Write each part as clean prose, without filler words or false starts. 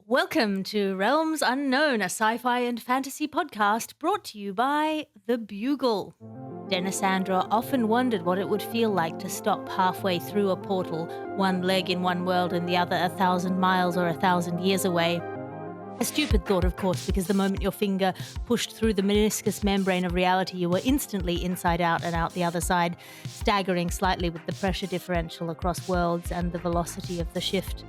Welcome to Realms Unknown, a sci-fi and fantasy podcast brought to you by The Bugle. Denisandra often wondered what it would feel like to stop halfway through a portal, one leg in one world and the other 1,000 miles or 1,000 years away. A stupid thought, of course, because the moment your finger pushed through the meniscus membrane of reality, you were instantly inside out and out the other side, staggering slightly with the pressure differential across worlds and the velocity of the shift.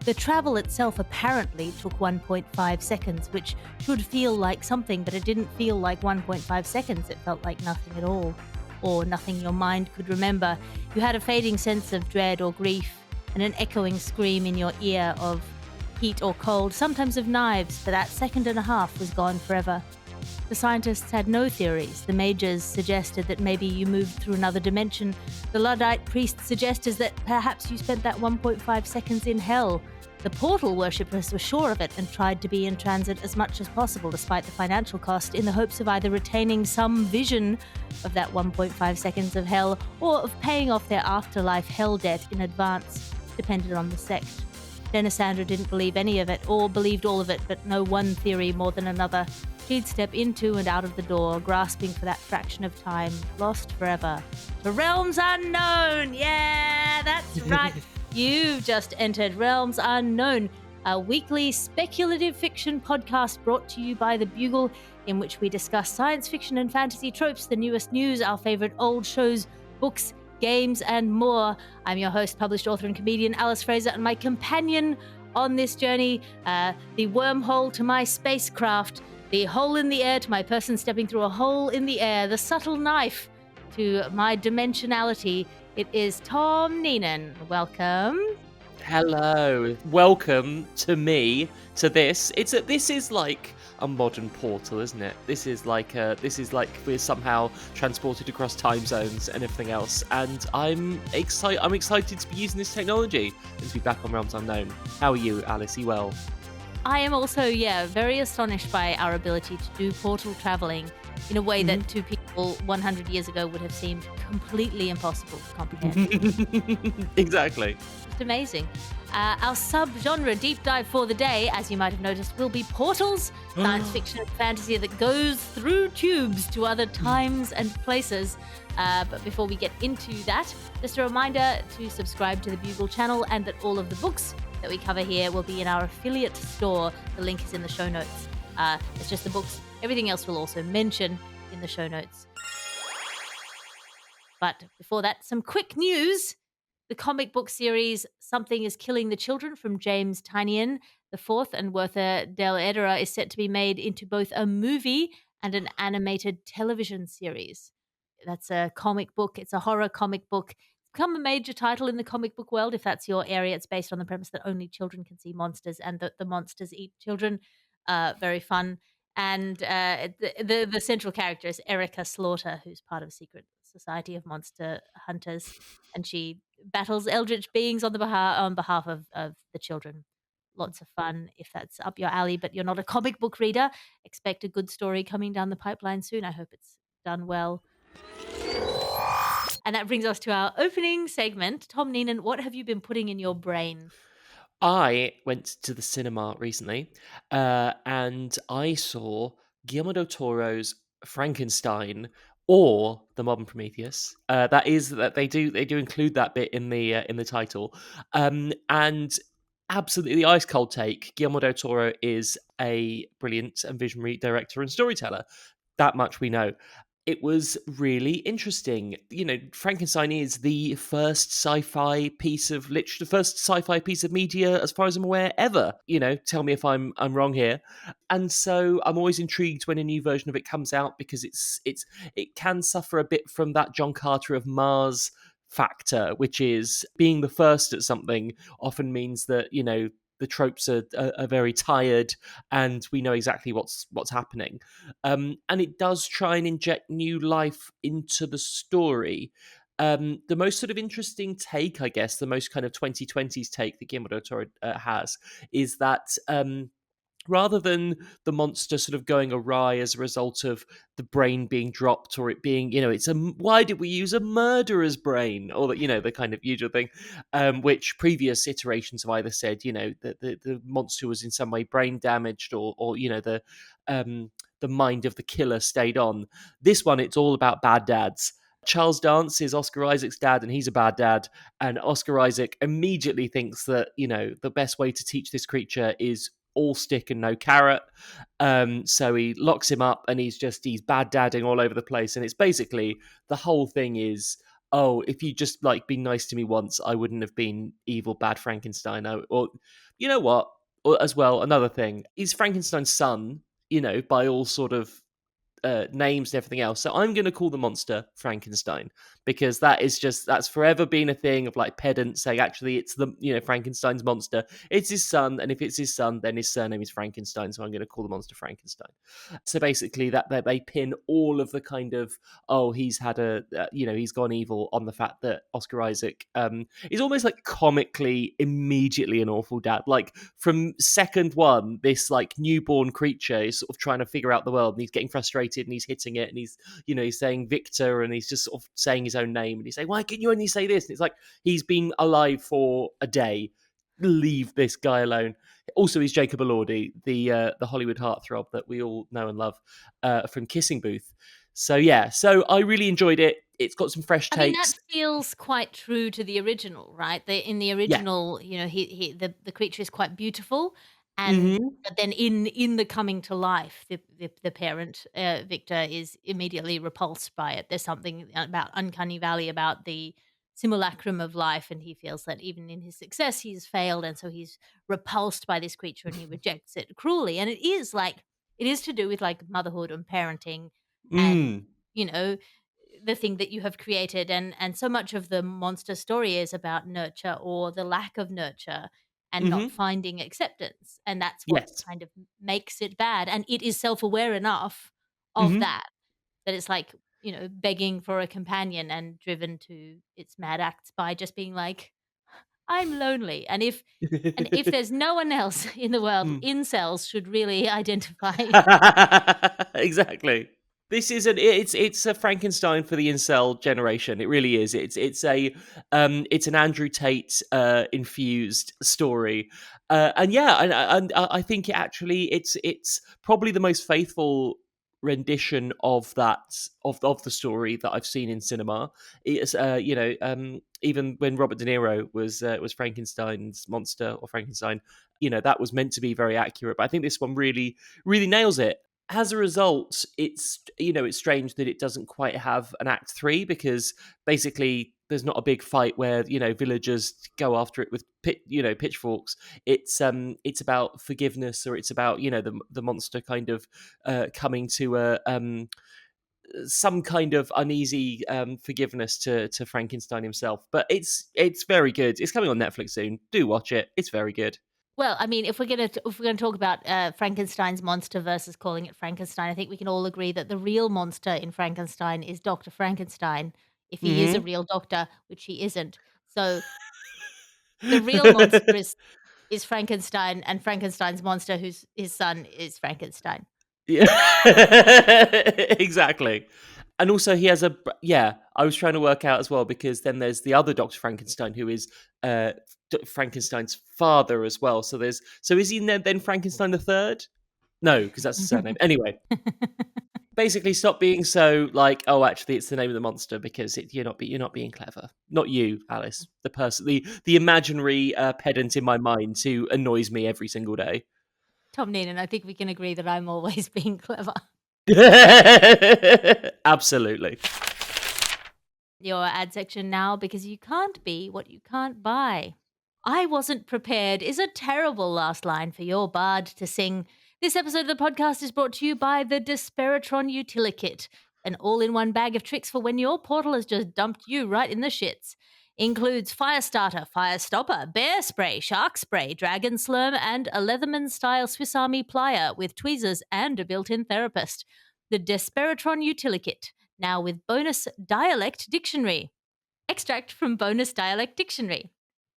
The travel itself apparently took 1.5 seconds, which should feel like something, but it didn't feel like 1.5 seconds. It felt like nothing at all, or nothing your mind could remember. You had a fading sense of dread or grief, and an echoing scream in your ear of heat or cold, sometimes of knives, but that second and a half was gone forever. The scientists had no theories. The mages suggested that maybe you moved through another dimension. The Luddite priest suggested that perhaps you spent that 1.5 seconds in hell. The portal worshippers were sure of it and tried to be in transit as much as possible despite the financial cost, in the hopes of either retaining some vision of that 1.5 seconds of hell or of paying off their afterlife hell debt in advance, depending on the sect. Denisandra didn't believe any of it, or believed all of it, but no one theory more than another. She'd step into and out of the door, grasping for that fraction of time, lost forever. To Realms Unknown! Yeah, that's right. You've just entered Realms Unknown, a weekly speculative fiction podcast brought to you by The Bugle, in which we discuss science fiction and fantasy tropes, the newest news, our favorite old shows, books, games, and more. I'm your host, published author and comedian Alice Fraser, and my companion on this journey, the wormhole to my spacecraft, the hole in the air to my person stepping through a hole in the air, the subtle knife to my dimensionality. It is Tom Neenan. Welcome. Hello, welcome to me to this. This is like a modern portal, isn't it? This is like we're somehow transported across time zones and everything else. And I'm excited to be using this technology and to be back on Realms Unknown. How are you, Alice? Are you well? I am also, very astonished by our ability to do portal traveling in a way that to people 100 years ago would have seemed completely impossible to comprehend. Exactly. Just amazing. Our subgenre deep dive for the day, as you might have noticed, will be portals, science fiction and fantasy that goes through tubes to other times and places. But before we get into that, just a reminder to subscribe to the Bugle channel, and that all of the books that we cover here will be in our affiliate store. The link is in the show notes. It's just the books. Everything else we'll also mention in the show notes. But before that, some quick news. The comic book series Something is Killing the Children from James Tynion IV and Werther Del Edera is set to be made into both a movie and an animated television series. That's a comic book. It's a horror comic book. It's become a major title in the comic book world. If that's your area, it's based on the premise that only children can see monsters and that the monsters eat children. Very fun. And the central character is Erica Slaughter, who's part of a secret society of monster hunters, and she battles eldritch beings on behalf of the children. Lots of fun if that's up your alley, but you're not a comic book reader. Expect a good story coming down the pipeline soon. I hope it's done well. And that brings us to our opening segment. Tom Neenan, what have you been putting in your brain? I went to the cinema recently, and I saw Guillermo del Toro's Frankenstein, or the Modern Prometheus. That they do include that bit in the title, and absolutely ice cold take. Guillermo del Toro is a brilliant and visionary director and storyteller. That much we know. It was really interesting. You know, Frankenstein is the first sci-fi piece of literature, the first sci-fi piece of media, as far as I'm aware, ever. You know, tell me if I'm wrong here. And so I'm always intrigued when a new version of it comes out, because it can suffer a bit from that John Carter of Mars factor, which is being the first at something often means that, you know, the tropes are very tired and we know exactly what's happening. And it does try and inject new life into the story. The most sort of interesting take, I guess, the most kind of 2020s take that Guillermo del Toro has, is that rather than the monster sort of going awry as a result of the brain being dropped, or it being, why did we use a murderer's brain, or the kind of usual thing, which previous iterations have either said, that the monster was in some way brain damaged, or the mind of the killer stayed on. This one, it's all about bad dads. Charles Dance is Oscar Isaac's dad, and he's a bad dad. And Oscar Isaac immediately thinks that, the best way to teach this creature is all stick and no carrot. So he locks him up, and he's bad dadding all over the place. And it's basically, the whole thing is, oh, if you just been nice to me once, I wouldn't have been evil, bad Frankenstein. Or you know what? Or, as well, another thing, he's Frankenstein's son, by all sort of names and everything else. So I'm going to call the monster Frankenstein, because that's forever been a thing of pedants saying, actually, it's the, Frankenstein's monster. It's his son. And if it's his son, then his surname is Frankenstein. So I'm going to call the monster Frankenstein. So basically that they pin all of the kind of, oh, he's had he's gone evil on the fact that Oscar Isaac is almost comically immediately an awful dad. From second one, this newborn creature is sort of trying to figure out the world, and he's getting frustrated, and he's hitting it, and he's saying Victor, and he's just sort of saying his own name, and he's saying, why can you only say this? And it's he's been alive for a day, leave this guy alone. Also, he's Jacob Elordi, the Hollywood heartthrob that we all know and love from Kissing Booth. So I really enjoyed it. It's got some fresh takes. I mean, that feels quite true to the original, right? In the original, the creature is quite beautiful, and but then in the coming to life, the parent Victor is immediately repulsed by it. There's something about Uncanny Valley, about the simulacrum of life, and he feels that even in his success, he's failed, and so he's repulsed by this creature, and he rejects it cruelly. And it is to do with motherhood and parenting, and the thing that you have created, and so much of the monster story is about nurture, or the lack of nurture, and not finding acceptance, and that's what kind of makes it bad. And it is self-aware enough of that it's begging for a companion and driven to its mad acts by just being I'm lonely. And if there's no one else in the world, incels should really identify. Exactly. This is it's a Frankenstein for the incel generation. It really is. It's an Andrew Tate infused story, and I think it's probably the most faithful rendition of the story that I've seen in cinema. It's even when Robert De Niro was Frankenstein's monster, or Frankenstein, that was meant to be very accurate. But I think this one really really nails it. As a result, it's strange that it doesn't quite have an act 3, because basically there's not a big fight where villagers go after it with pitchforks. It's about forgiveness, or it's about the monster kind of coming to some kind of uneasy forgiveness to Frankenstein himself. But it's very good. It's coming on Netflix soon. Do watch it. It's very good. Well, I mean, if we're gonna talk about Frankenstein's monster versus calling it Frankenstein, I think we can all agree that the real monster in Frankenstein is Dr. Frankenstein, if he is a real doctor, which he isn't. So the real monster is Frankenstein, and Frankenstein's monster, who's his son, is Frankenstein. Yeah, exactly. And also he has I was trying to work out as well, because then there's the other Dr. Frankenstein, who is Frankenstein's father as well. So is he then Frankenstein the third? No, because that's his surname. Anyway, basically stop being so oh, actually it's the name of the monster, because you're not being clever. Not you, Alice, the person, the imaginary pedant in my mind who annoys me every single day. Tom Neenan, I think we can agree that I'm always being clever. Absolutely. Your ad section now, because you can't be what you can't buy. I wasn't prepared is a terrible last line for your bard to sing. This episode of the podcast is brought to you by the Desperatron Utilikit, an all-in-one bag of tricks for when your portal has just dumped you right in the shits. Includes fire starter, fire stopper, bear spray, shark spray, dragon slurm, and a Leatherman-style Swiss Army plier with tweezers and a built-in therapist. The Desperatron Utilikit, now with bonus dialect dictionary. Extract from bonus dialect dictionary.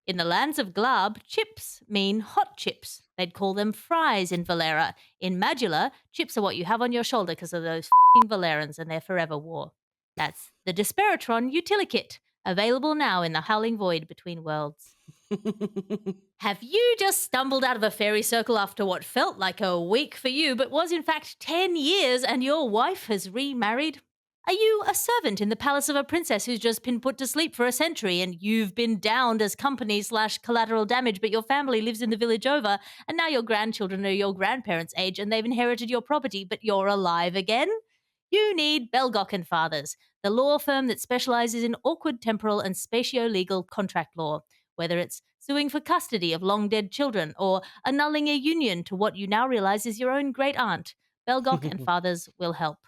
In the lands of Glab, chips mean hot chips. They'd call them fries in Valera. In Magula, chips are what you have on your shoulder because of those f***ing Valerans and their forever war. That's the Desperatron Utilikit, available now in the Howling Void Between Worlds. Have you just stumbled out of a fairy circle after what felt like a week for you, but was in fact 10 years, and your wife has remarried? Are you a servant in the palace of a princess who's just been put to sleep for a century, and you've been downed as company/collateral damage, but your family lives in the village over, and now your grandchildren are your grandparents' age and they've inherited your property, but you're alive again? You need Belgok and Fathers, the law firm that specializes in awkward temporal and spatio-legal contract law. Whether it's suing for custody of long-dead children or annulling a union to what you now realize is your own great-aunt, Belgok and Fathers will help.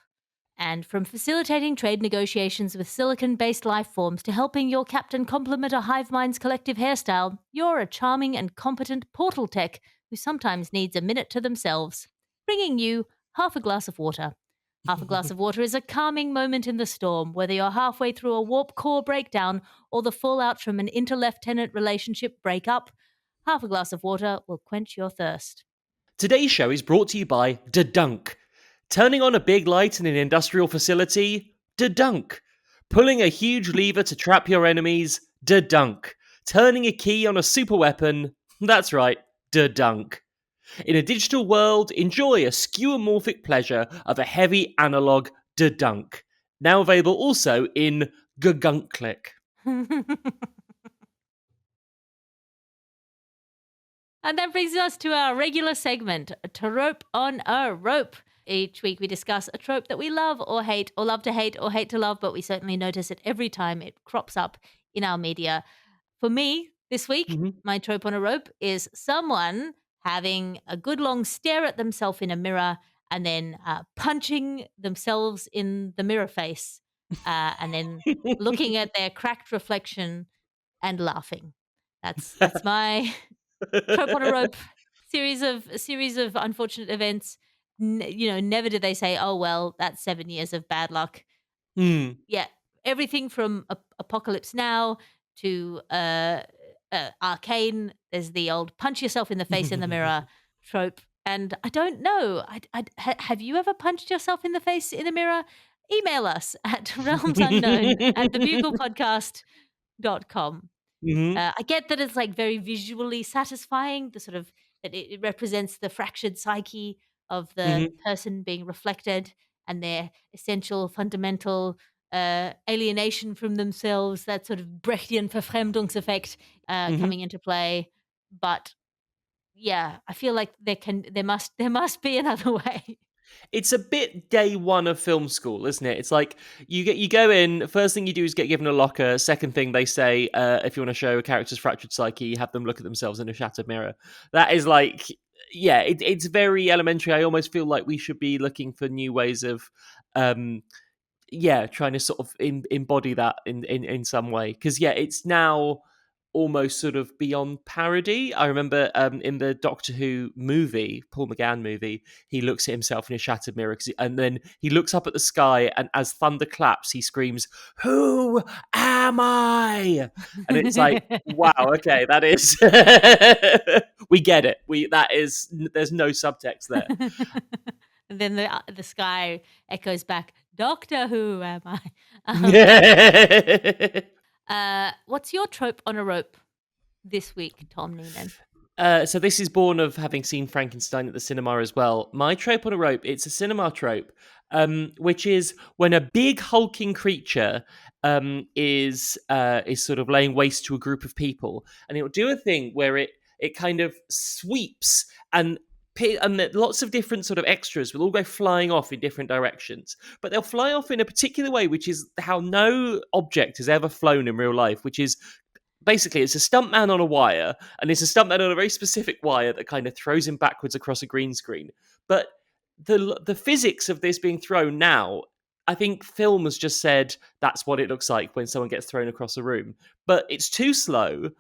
And from facilitating trade negotiations with silicon-based life forms to helping your captain complement a hive mind's collective hairstyle, you're a charming and competent portal tech who sometimes needs a minute to themselves. Bringing you Half a Glass of Water. Half a Glass of Water is a calming moment in the storm, whether you're halfway through a warp core breakdown or the fallout from an inter-lieutenant relationship breakup. Half a Glass of Water will quench your thirst. Today's show is brought to you by Dunk. Turning on a big light in an industrial facility? Dunk. Pulling a huge lever to trap your enemies? Dunk. Turning a key on a superweapon? That's right, Dunk. In a digital world, enjoy a skeuomorphic pleasure of a heavy analog Dunk. Now available also in Gugunklick. And that brings us to our regular segment, Trope on a Rope. Each week we discuss a trope that we love or hate, or love to hate, or hate to love, but we certainly notice it every time it crops up in our media. For me, this week, my trope on a rope is someone having a good long stare at themselves in a mirror and then punching themselves in the mirror face and then looking at their cracked reflection and laughing. That's my trope on a rope. Series of unfortunate events. Never did they say, "Oh well, that's 7 years of bad luck." Yeah, everything from Apocalypse Now to Arcane. There's the old punch yourself in the face in the mirror trope. And I don't know. Have you ever punched yourself in the face in the mirror? Email us at realmsunknown@thebuglepodcast.com. I get that it's like very visually satisfying, the sort of that it represents the fractured psyche of the person being reflected and their essential fundamental alienation from themselves, that sort of Brechtian Verfremdungseffekt coming into play. But yeah, I feel like there must be another way. It's a bit day one of film school, isn't it? It's like you go in, first thing you do is get given a locker. Second thing they say, if you want to show a character's fractured psyche, you have them look at themselves in a shattered mirror. That is like, yeah, it's very elementary. I almost feel like we should be looking for new ways of, trying to sort of embody that in some way. Because yeah, it's now almost sort of beyond parody. I remember in the Doctor Who movie, Paul McGann movie, he looks at himself in a shattered mirror and then he looks up at the sky and as thunder claps, he screams, "Who am I?" And it's like, wow, okay, that is, we get it. There's no subtext there. And then the sky echoes back, "Doctor Who am I?" What's your trope on a rope this week, Tom Neenan? So this is born of having seen Frankenstein at the cinema as well. My trope on a rope, it's a cinema trope, which is when a big hulking creature is sort of laying waste to a group of people, and it will do a thing where it kind of sweeps and lots of different sort of extras will all go flying off in different directions, but they'll fly off in a particular way, which is how no object has ever flown in real life, which is basically it's a stuntman on a wire, and it's a stuntman on a very specific wire that kind of throws him backwards across a green screen. But the physics of this being thrown now, I think film has just said that's what it looks like when someone gets thrown across a room, but it's too slow.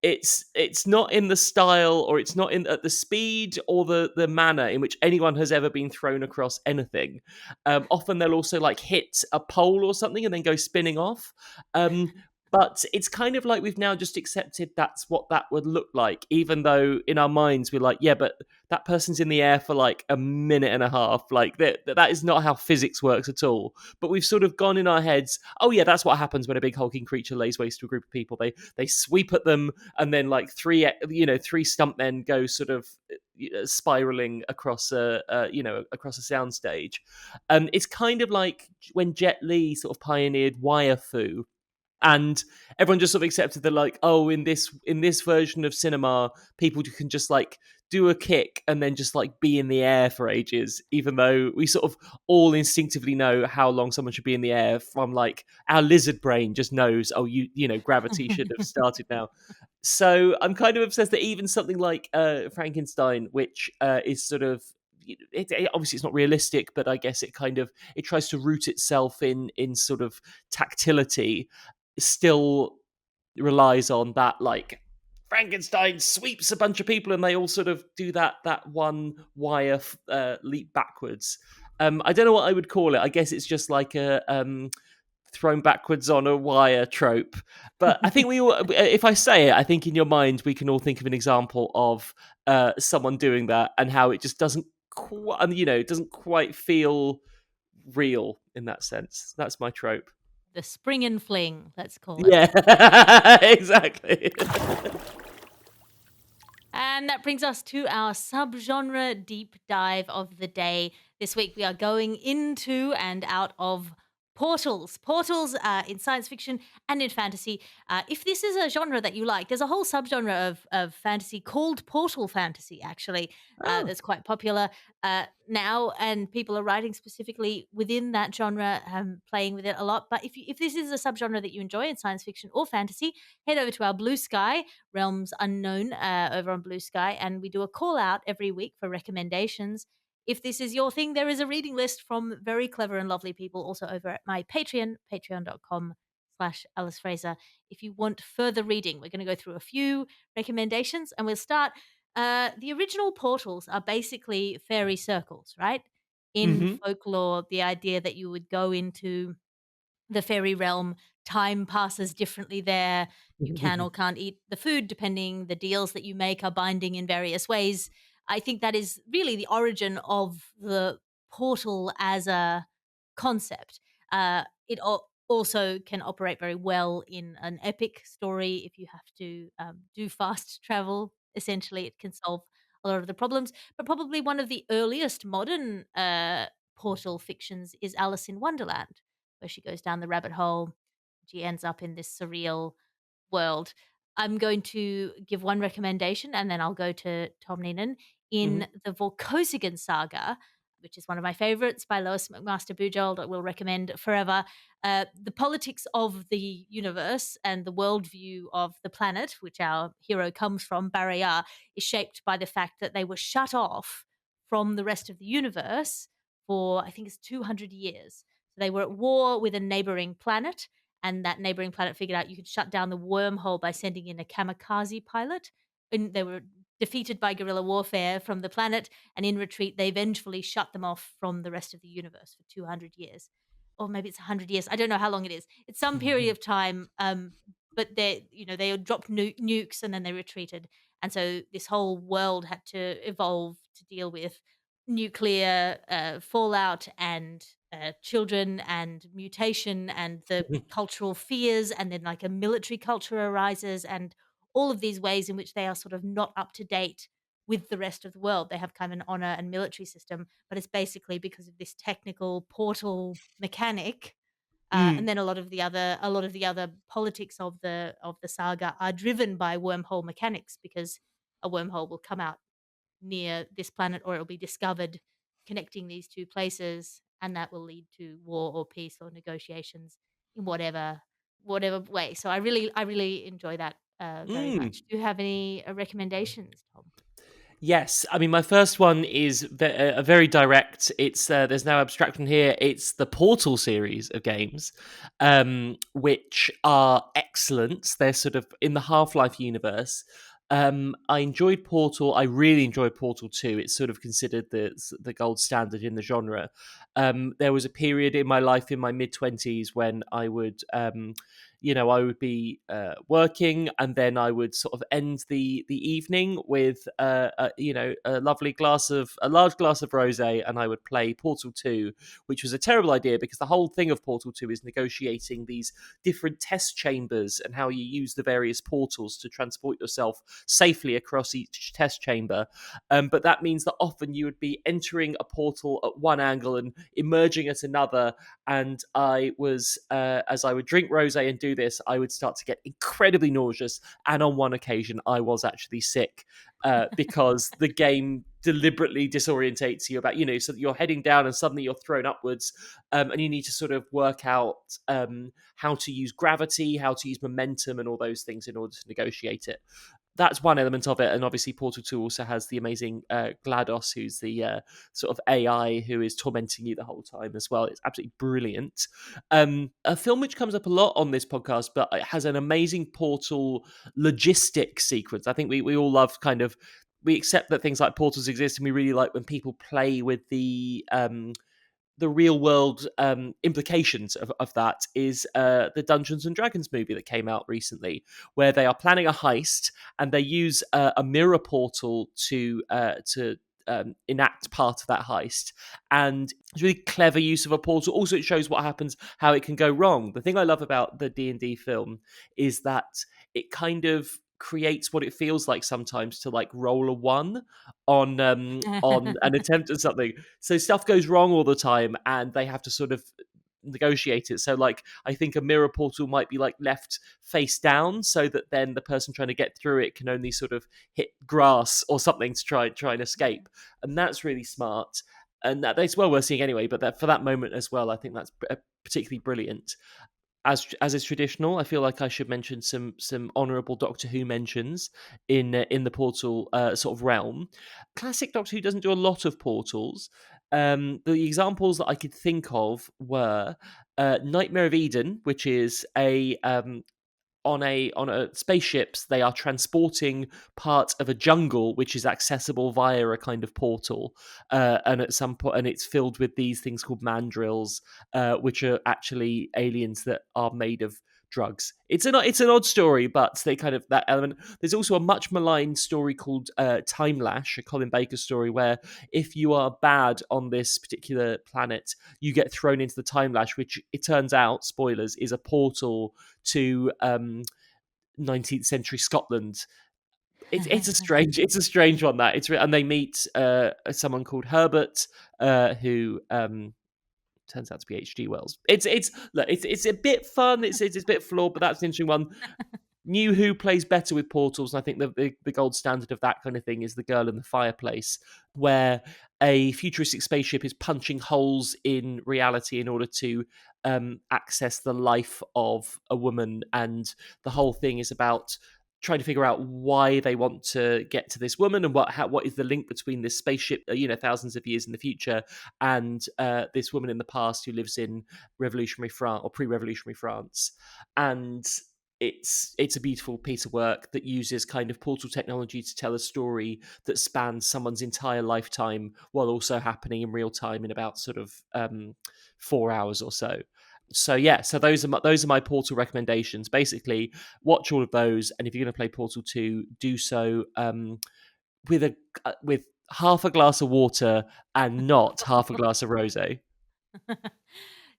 It's not in the style, or it's not in at the speed or the manner in which anyone has ever been thrown across anything. Often they'll also like hit a pole or something and then go spinning off. But it's kind of like we've now just accepted that's what that would look like, even though in our minds we're like, yeah, but that person's in the air for like a minute and a half. Like that is not how physics works at all. But we've sort of gone in our heads, oh yeah, that's what happens when a big hulking creature lays waste to a group of people. They sweep at them, and then like three stuntmen go sort of spiraling across across a soundstage. It's kind of like when Jet Li sort of pioneered wire fu, and everyone just sort of accepted that, like, oh, in this version of cinema, people can just like do a kick and then just like be in the air for ages, even though we sort of all instinctively know how long someone should be in the air. From like our lizard brain just knows, oh, gravity should have started now. So I'm kind of obsessed that even something like Frankenstein, which is sort of obviously it's not realistic, but I guess it tries to root itself in sort of tactility, still relies on that, like Frankenstein sweeps a bunch of people and they all sort of do that one wire leap backwards. I don't know what I would call it. I guess it's just like a thrown backwards on a wire trope. But I think we all, if I say it, I think in your mind we can all think of an example of someone doing that and how it just doesn't quite feel real in that sense. That's my trope. The spring and fling, let's call it. Yeah, exactly. And that brings us to our subgenre deep dive of the day. This week we are going into and out of portals. Portals in science fiction and in fantasy. If this is a genre that you like, there's a whole subgenre of fantasy called portal fantasy, actually, that's quite popular now, and people are writing specifically within that genre, playing with it a lot. But if this is a subgenre that you enjoy in science fiction or fantasy, head over to our Blue Sky, Realms Unknown, over on Blue Sky, and we do a call out every week for recommendations. If this is your thing, there is a reading list from very clever and lovely people also over at my Patreon, patreon.com/Alice Fraser. If you want further reading, we're going to go through a few recommendations, and we'll start. The original portals are basically fairy circles, right? In folklore, the idea that you would go into the fairy realm, time passes differently there. You can or can't eat the food depending. The deals that you make are binding in various ways. I think that is really the origin of the portal as a concept. It also can operate very well in an epic story if you have to do fast travel. Essentially, it can solve a lot of the problems. But probably one of the earliest modern portal fictions is Alice in Wonderland, where she goes down the rabbit hole. She ends up in this surreal world. I'm going to give one recommendation and then I'll go to Tom Neenan. In the Vorkosigan saga, which is one of my favorites by Lois McMaster Bujold, I will recommend forever. The politics of the universe and the worldview of the planet, which our hero comes from, Barayar, is shaped by the fact that they were shut off from the rest of the universe for, I think it's 200 years. So they were at war with a neighboring planet, and that neighboring planet figured out you could shut down the wormhole by sending in a kamikaze pilot. And they were defeated by guerrilla warfare from the planet, and in retreat, they vengefully shut them off from the rest of the universe for 200 years. Or maybe it's 100 years. I don't know how long it is. It's some period of time, but they dropped nukes and then they retreated. And so this whole world had to evolve to deal with nuclear fallout and children and mutation and the cultural fears, and then like a military culture arises, and all of these ways in which they are sort of not up to date with the rest of the world. They have kind of an honor and military system, but it's basically because of this technical portal mechanic. And then a lot of the other politics of the saga are driven by wormhole mechanics, because a wormhole will come out near this planet or it'll be discovered connecting these two places, and that will lead to war or peace or negotiations in whatever way. So I really enjoy that very much. Do you have any recommendations, Tom? Yes, I mean my first one is a very direct. It's there's no abstraction here. It's the Portal series of games, which are excellent. They're sort of in the Half-Life universe. I enjoyed Portal. I really enjoyed Portal 2. It's sort of considered the gold standard in the genre. There was a period in my life in my mid-20s when I would I would be working, and then I would sort of end the evening with a large glass of rosé, and I would play Portal 2, which was a terrible idea because the whole thing of Portal 2 is negotiating these different test chambers and how you use the various portals to transport yourself safely across each test chamber. But that means that often you would be entering a portal at one angle and emerging at another. And I was, as I would drink rosé and do this, I would start to get incredibly nauseous. And on one occasion, I was actually sick because the game deliberately disorientates you about, so that you're heading down and suddenly you're thrown upwards, and you need to sort of work out how to use gravity, how to use momentum, and all those things in order to negotiate it. That's one element of it, and obviously Portal 2 also has the amazing GLaDOS, who's the sort of AI who is tormenting you the whole time as well. It's absolutely brilliant. A film which comes up a lot on this podcast, but it has an amazing Portal logistic sequence. I think we all love we accept that things like portals exist, and we really like when people play with the real world implications of that. Is the Dungeons and Dragons movie that came out recently, where they are planning a heist and they use a mirror portal to enact part of that heist. And it's really clever use of a portal. Also, it shows what happens, how it can go wrong. The thing I love about the D&D film is that it kind of creates what it feels like sometimes to like roll a one on an attempt at something. So stuff goes wrong all the time and they have to sort of negotiate it. So like I think a mirror portal might be like left face down so that then the person trying to get through it can only sort of hit grass or something to try and escape. And that's really smart. And that's well worth seeing anyway, but that for that moment as well, I think that's particularly brilliant. As is traditional, I feel like I should mention some honourable Doctor Who mentions in the Portal sort of realm. Classic Doctor Who doesn't do a lot of portals. The examples that I could think of were Nightmare of Eden, which is on a spaceships. They are transporting part of a jungle which is accessible via a kind of portal, and at some point, and it's filled with these things called mandrills, which are actually aliens that are made of drugs. It's an odd story, but they kind of that element. There's also a much maligned story called Timelash, a Colin Baker story, where if you are bad on this particular planet, you get thrown into the Timelash, which it turns out, spoilers, is a portal to 19th century Scotland. It's a strange one that and they meet someone called Herbert, who turns out to be H.G. Wells. It's a bit fun. It's a bit flawed, but that's an interesting one. New Who plays better with portals, and I think the gold standard of that kind of thing is The Girl in the Fireplace, where a futuristic spaceship is punching holes in reality in order to access the life of a woman, and the whole thing is about trying to figure out why they want to get to this woman and what is the link between this spaceship, thousands of years in the future, and this woman in the past who lives in revolutionary France or pre-revolutionary France. And it's a beautiful piece of work that uses kind of portal technology to tell a story that spans someone's entire lifetime while also happening in real time in about sort of 4 hours or so. So yeah, so those are my Portal recommendations. Basically, watch all of those, and if you're going to play Portal 2, do so with half a glass of water and not half a glass of rosé.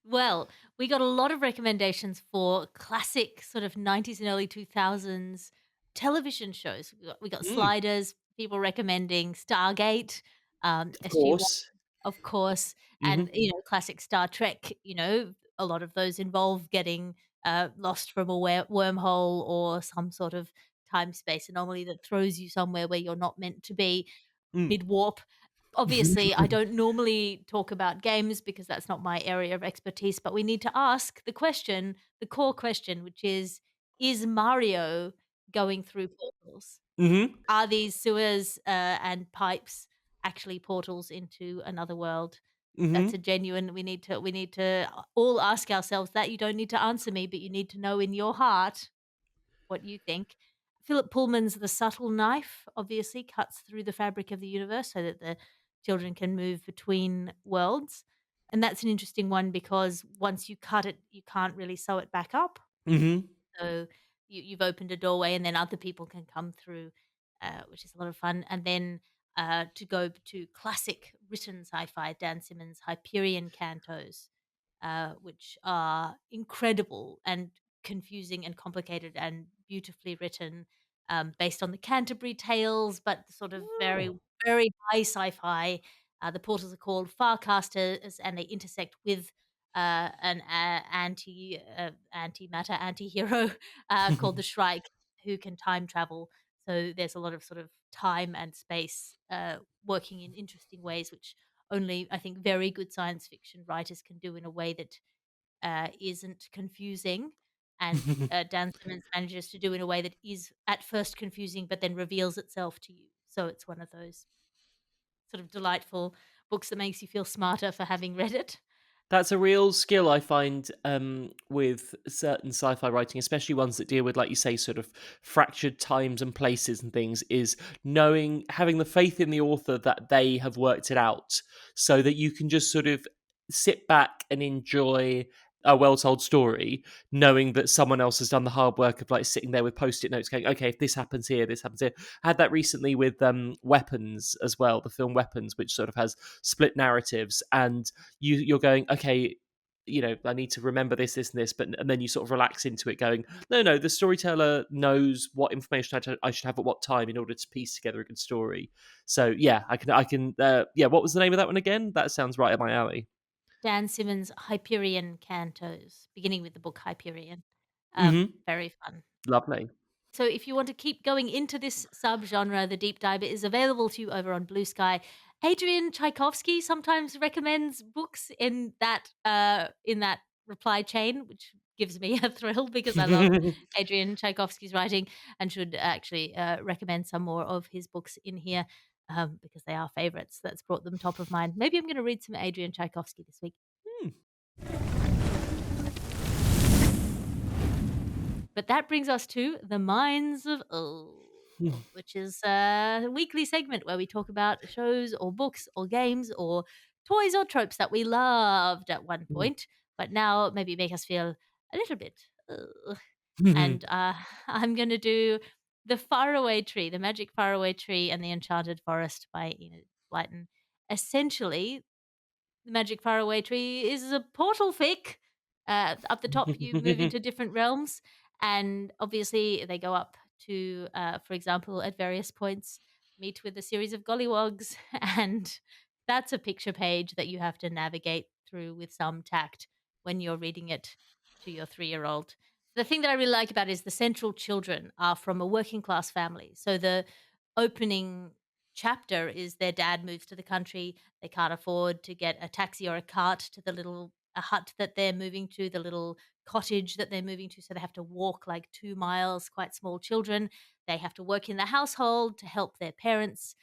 Well, we got a lot of recommendations for classic sort of 90s and early 2000s television shows. We got Sliders, people recommending Stargate, Of SG-1, course. of course, Hmm. and classic Star Trek. A lot of those involve getting lost from a wormhole or some sort of time space anomaly that throws you somewhere where you're not meant to be Mm. mid warp. Obviously, I don't normally talk about games because that's not my area of expertise, but we need to ask the core question, which is Mario going through portals? Hmm. Are these sewers and pipes actually portals into another world? That's a Hmm. genuine we need to all ask ourselves that. You don't need to answer me, but you need to know in your heart what you think. Philip Pullman's The Subtle Knife obviously cuts through the fabric of the universe so that the children can move between worlds. And that's an interesting one because once you cut it, you can't really sew it back up. Hmm. So you've opened a doorway, and then other people can come through, which is a lot of fun. And then to go to classic written sci-fi, Dan Simmons' Hyperion Cantos, which are incredible and confusing and complicated and beautifully written, based on the Canterbury Tales, but sort of very, Oh. very high sci-fi. The portals are called Farcasters, and they intersect with an antimatter anti-hero called the Shrike, who can time travel. So there's a lot of sort of time and space working in interesting ways, which only I think very good science fiction writers can do in a way that isn't confusing. And Dan Simmons manages to do in a way that is at first confusing, but then reveals itself to you. So it's one of those sort of delightful books that makes you feel smarter for having read it. That's a real skill I find with certain sci-fi writing, especially ones that deal with, like you say, sort of fractured times and places and things, is having the faith in the author that they have worked it out so that you can just sort of sit back and enjoy a well-told story, knowing that someone else has done the hard work of like sitting there with post-it notes going, okay, if this happens here, this happens here. I had that recently with Weapons as well, the film Weapons, which sort of has split narratives, and you're going, okay, I need to remember this, and this, and then you sort of relax into it, going, no, the storyteller knows what information I should have at what time in order to piece together a good story. So yeah, I can. Yeah, what was the name of that one again? That sounds right up my alley. Dan Simmons' Hyperion Cantos, beginning with the book Hyperion. Mm-hmm. Very fun. Lovely. So if you want to keep going into this subgenre, the Deep Dive is available to you over on Blue Sky. Adrian Tchaikovsky sometimes recommends books in that reply chain, which gives me a thrill because I love Adrian Tchaikovsky's writing, and should actually recommend some more of his books in here, because they are favorites. That's brought them top of mind. Maybe I'm going to read some Adrian Tchaikovsky this week. But that brings us to the Minds of which is a weekly segment where we talk about shows or books or games or toys or tropes that we loved at one point, but now maybe make us feel a little bit. And I'm going to do the Faraway Tree, the Magic Faraway Tree, and the Enchanted Forest by Enid Blyton. Essentially, the Magic Faraway Tree is a portal fic. Up the top, you move into different realms, and obviously they go up to, for example, at various points, meet with a series of gollywogs, and that's a picture page that you have to navigate through with some tact when you're reading it to your 3-year-old. The thing that I really like about it is the central children are from a working class family. So the opening chapter is their dad moves to the country. They can't afford to get a taxi or a cart to a hut that they're moving to, the little cottage that they're moving to. So they have to walk like 2 miles, quite small children. They have to work in the household to help their parents,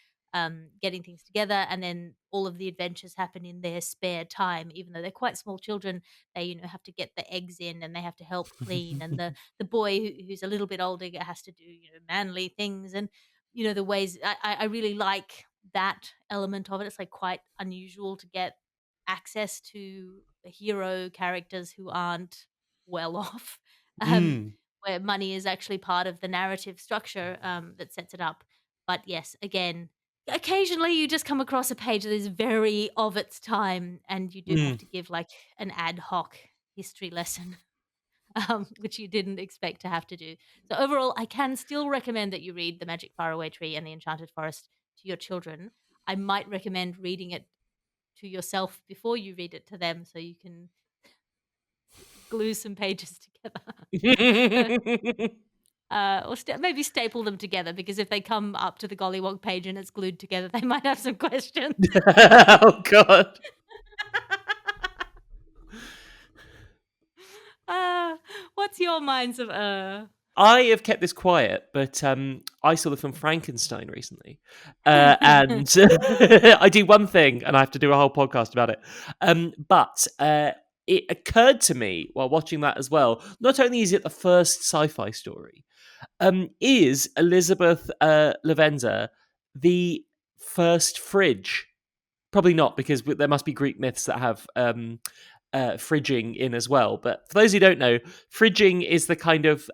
getting things together. And then all of the adventures happen in their spare time, even though they're quite small children. They, have to get the eggs in, and they have to help clean. And the boy who's a little bit older has to do, manly things. And, the ways I really like that element of it. It's like quite unusual to get access to hero characters who aren't well off, um, where money is actually part of the narrative structure that sets it up. But yes, again, occasionally you just come across a page that is very of its time, and you do have to give like an ad hoc history lesson. Which you didn't expect to have to do. So overall, I can still recommend that you read The Magic Faraway Tree and The Enchanted Forest to your children. I might recommend reading it to yourself before you read it to them, so you can glue some pages together. Or maybe staple them together, because if they come up to the Gollywog page and it's glued together, they might have some questions. Oh God. What's your minds of I have kept this quiet, but I saw the film Frankenstein recently, and I do one thing, and I have to do a whole podcast about it. But it occurred to me while watching that as well. Not only is it the first sci-fi story, is Elizabeth Lavenza the first fridge? Probably not, because there must be Greek myths that have fridging in as well. But for those who don't know, fridging is the kind of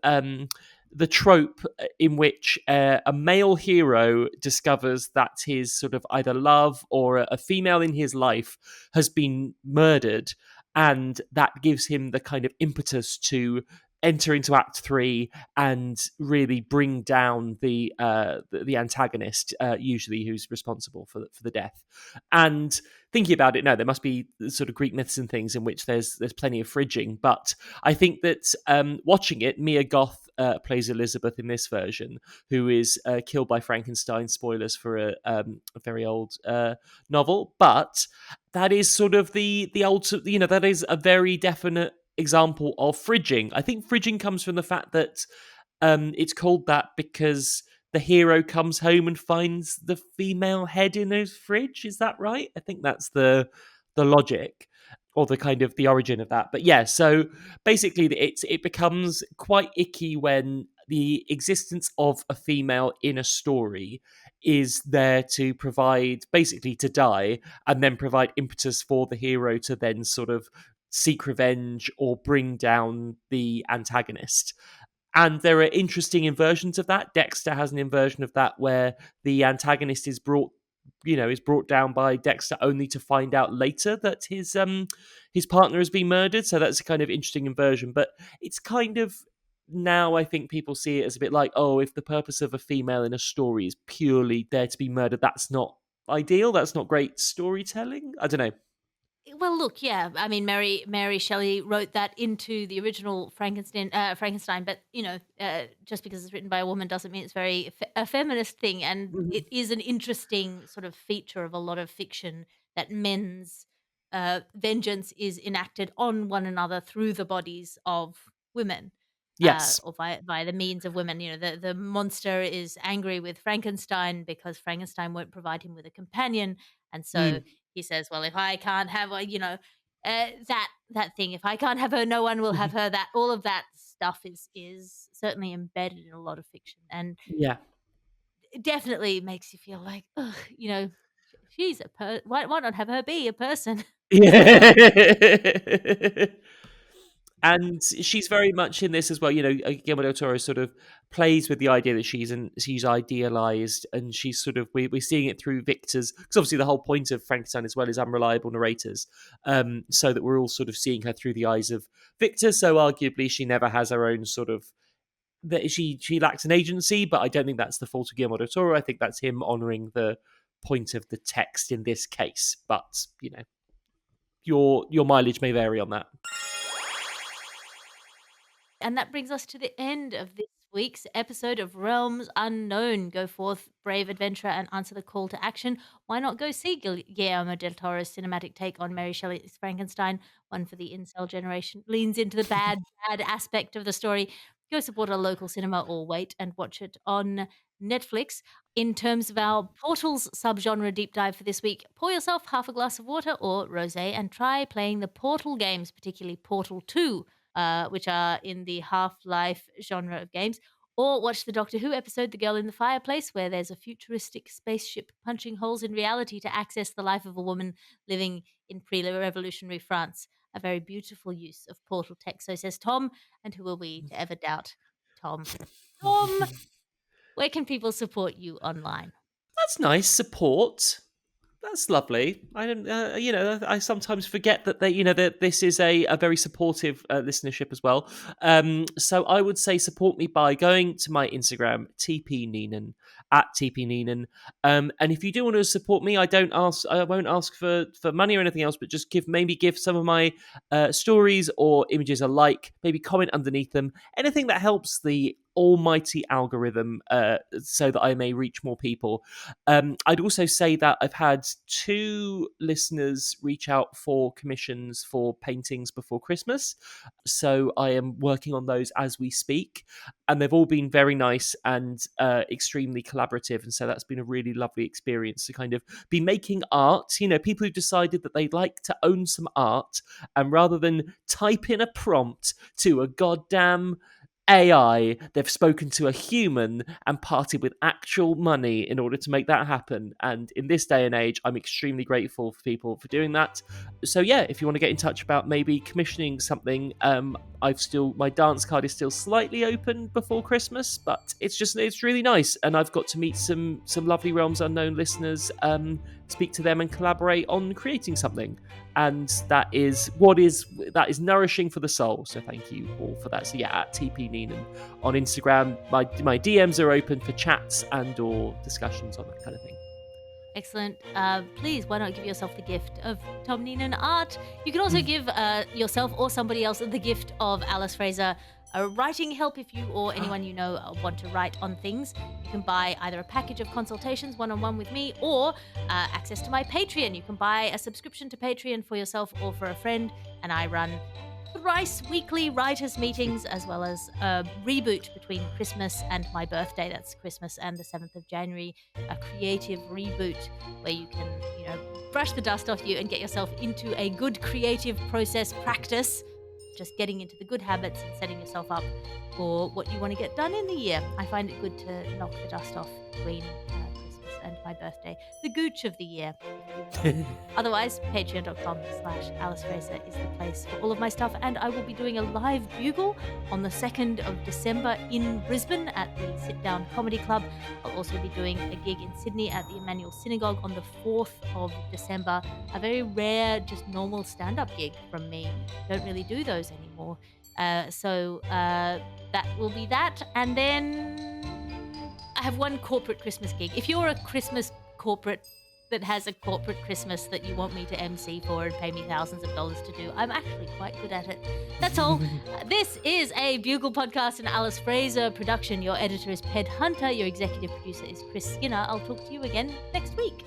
the trope in which a male hero discovers that his sort of either love or a female in his life has been murdered, and that gives him the kind of impetus to enter into Act 3 and really bring down the antagonist, usually who's responsible for the death. And thinking about it, no, there must be sort of Greek myths and things in which there's plenty of fridging. But I think that watching it, Mia Goth plays Elizabeth in this version, who is killed by Frankenstein. Spoilers for a very old novel, but that is sort of the ultimate. That is a very definite example of fridging. I think fridging comes from the fact that it's called that because the hero comes home and finds the female head in his fridge. Is that right? I think that's the logic or the kind of the origin of that. But yeah, so basically it becomes quite icky when the existence of a female in a story is there to provide, basically to die, and then provide impetus for the hero to then sort of seek revenge or bring down the antagonist. And there are interesting inversions of that. Dexter has an inversion of that where the antagonist is brought down by Dexter only to find out later that his partner has been murdered. So that's a kind of interesting inversion. But it's kind of, now I think people see it as a bit like, oh, if the purpose of a female in a story is purely there to be murdered, that's not ideal. That's not great storytelling. I don't know. Well, look, yeah. I mean, Mary Shelley wrote that into the original Frankenstein, but just because it's written by a woman doesn't mean it's a feminist thing, and it is an interesting sort of feature of a lot of fiction that men's vengeance is enacted on one another through the bodies of women. Yes. Or via the means of women. The monster is angry with Frankenstein because Frankenstein won't provide him with a companion, and so he says, "Well, if I can't have her, that thing. If I can't have her, no one will have her." That all of that stuff is certainly embedded in a lot of fiction, and Yeah. it definitely makes you feel like, ugh, she's why not have her be a person? Yeah. And she's very much in this as well. Guillermo del Toro sort of plays with the idea that she's idealized, and she's sort of we're seeing it through Victor's, because obviously the whole point of Frankenstein as well is unreliable narrators, so that we're all sort of seeing her through the eyes of Victor. So arguably she never has her own sort of, that she lacks an agency, but I don't think that's the fault of Guillermo del Toro. I think that's him honoring the point of the text in this case. But your mileage may vary on that. And that brings us to the end of this week's episode of Realms Unknown. Go forth, brave adventurer, and answer the call to action. Why not go see Guillermo del Toro's cinematic take on Mary Shelley's Frankenstein, one for the incel generation, leans into the bad aspect of the story. Go support a local cinema or wait and watch it on Netflix. In terms of our Portals subgenre deep dive for this week, pour yourself half a glass of water or rosé and try playing the Portal games, particularly Portal 2. Which are in the Half-Life genre of games, or watch the Doctor Who episode The Girl in the Fireplace, where there's a futuristic spaceship punching holes in reality to access the life of a woman living in pre-revolutionary France. A very beautiful use of portal tech, so says Tom, and who are we to ever doubt Tom? Tom, where can people support you online? That's nice support. That's lovely. I don't, I sometimes forget that that this is a very supportive listenership as well. So I would say support me by going to my Instagram, @TPNeenan. And if you do want to support me, I won't ask for money or anything else, but just give some of my stories or images a like, maybe comment underneath them. Anything that helps the almighty algorithm so that I may reach more people. I'd also say that I've had 2 listeners reach out for commissions for paintings before Christmas. So I am working on those as we speak. And they've all been very nice and extremely collaborative. And so that's been a really lovely experience to kind of be making art. People who've decided that they'd like to own some art, and rather than type in a prompt to a goddamn AI. They've spoken to a human and parted with actual money in order to make that happen. And in this day and age, I'm extremely grateful for people for doing that. So yeah, if you want to get in touch about maybe commissioning something, my dance card is still slightly open before Christmas, but it's really nice, and I've got to meet some lovely Realms Unknown listeners, speak to them and collaborate on creating something. And that is nourishing for the soul. So thank you all for that. So yeah, at TP Neenan on Instagram, my DMs are open for chats and or discussions on that kind of thing. Excellent. Please, why not give yourself the gift of Tom Neenan art? You can also give yourself or somebody else the gift of Alice Fraser writing help if you or anyone you know want to write on things. You can buy either a package of consultations one-on-one with me or access to my Patreon. You can buy a subscription to Patreon for yourself or for a friend, and I run thrice weekly writers meetings, as well as a reboot between Christmas and my birthday. That's Christmas and the 7th of January, a creative reboot where you can, brush the dust off you and get yourself into a good creative process practice, just getting into the good habits and setting yourself up for what you want to get done in the year. I find it good to knock the dust off between Christmas and my birthday, the gooch of the year. Otherwise, patreon.com/Alice Fraser is the place for all of my stuff, and I will be doing a live Bugle on the 2nd of December in Brisbane at the Sit Down Comedy Club. I'll also be doing a gig in Sydney at the Emmanuel Synagogue on the 4th of December, a very rare, just normal stand-up gig from me. Don't really do those anymore. So that will be that, and then I have one corporate Christmas gig. If you're a Christmas corporate that has a corporate Christmas that you want me to MC for and pay me thousands of dollars to do, I'm actually quite good at it. That's all. This is a Bugle podcast and Alice Fraser production. Your editor is Ped Hunter. Your executive producer is Chris Skinner. I'll talk to you again next week.